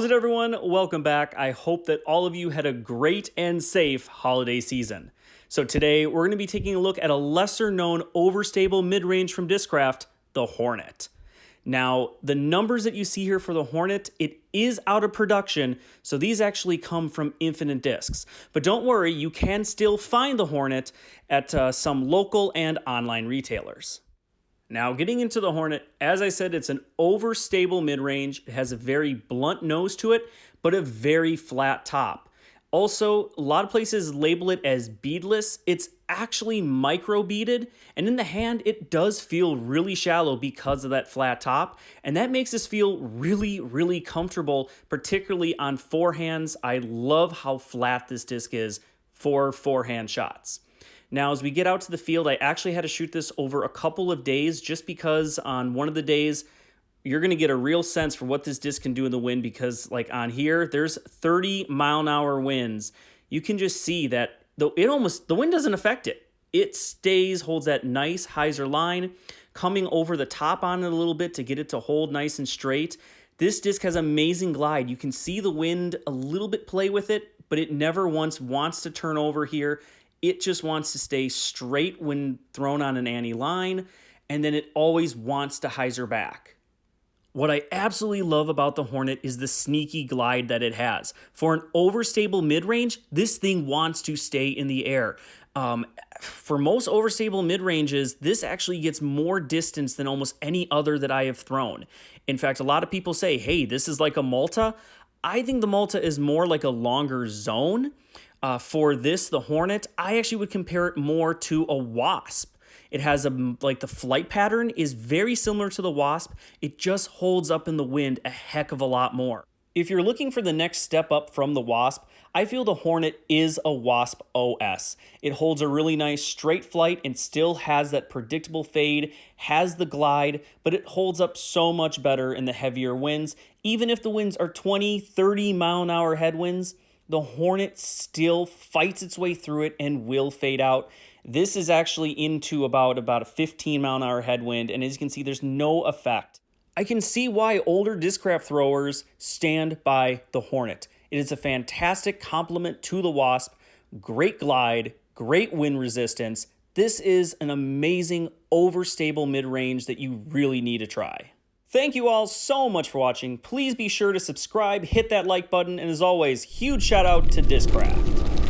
How's it, everyone? Welcome back. I hope that all of you had a great and safe holiday season. So today we're going to be taking a look at a lesser known overstable mid-range from Discraft, the Hornet. Now, the numbers that you see here for the Hornet, it is out of production, so these actually come from Infinite Discs. But don't worry, you can still find the Hornet at some local and online retailers. Now, getting into the Hornet, as I said, it's an overstable mid-range. It has a very blunt nose to it, but a very flat top. Also, a lot of places label it as beadless. It's actually micro-beaded, and in the hand, it does feel really shallow because of that flat top, and that makes us feel really, really comfortable, particularly on forehands. I love how flat this disc is for forehand shots. Now, as we get out to the field, I actually had to shoot this over a couple of days just because on one of the days, you're going to get a real sense for what this disc can do in the wind because, like on here, there's 30-mile-an-hour winds. You can just see that the wind doesn't affect it. It stays, holds that nice hyzer line, coming over the top on it a little bit to get it to hold nice and straight. This disc has amazing glide. You can see the wind a little bit play with it, but it never once wants to turn over here. It just wants to stay straight when thrown on an Annie line, and then it always wants to hyzer back. What I absolutely love about the Hornet is the sneaky glide that it has. For an overstable mid-range, this thing wants to stay in the air. For most overstable mid-ranges, this actually gets more distance than almost any other that I have thrown. In fact, a lot of people say, hey, this is like a Malta. I think the Malta is more like a longer zone. For this, the Hornet, I actually would compare it more to a Wasp. It has the flight pattern is very similar to the Wasp. It just holds up in the wind a heck of a lot more. If you're looking for the next step up from the Wasp, I feel the Hornet is a Wasp OS. It holds a really nice straight flight and still has that predictable fade, has the glide, but it holds up so much better in the heavier winds. Even if the winds are 20, 30-mile-an-hour headwinds, the Hornet still fights its way through it and will fade out. This is actually into about a 15-mile-an-hour headwind, and as you can see, there's no effect. I can see why older Discraft throwers stand by the Hornet. It is a fantastic complement to the Wasp, great glide, great wind resistance. This is an amazing overstable mid-range that you really need to try. Thank you all so much for watching. Please be sure to subscribe, hit that like button, and as always, huge shout out to Discraft.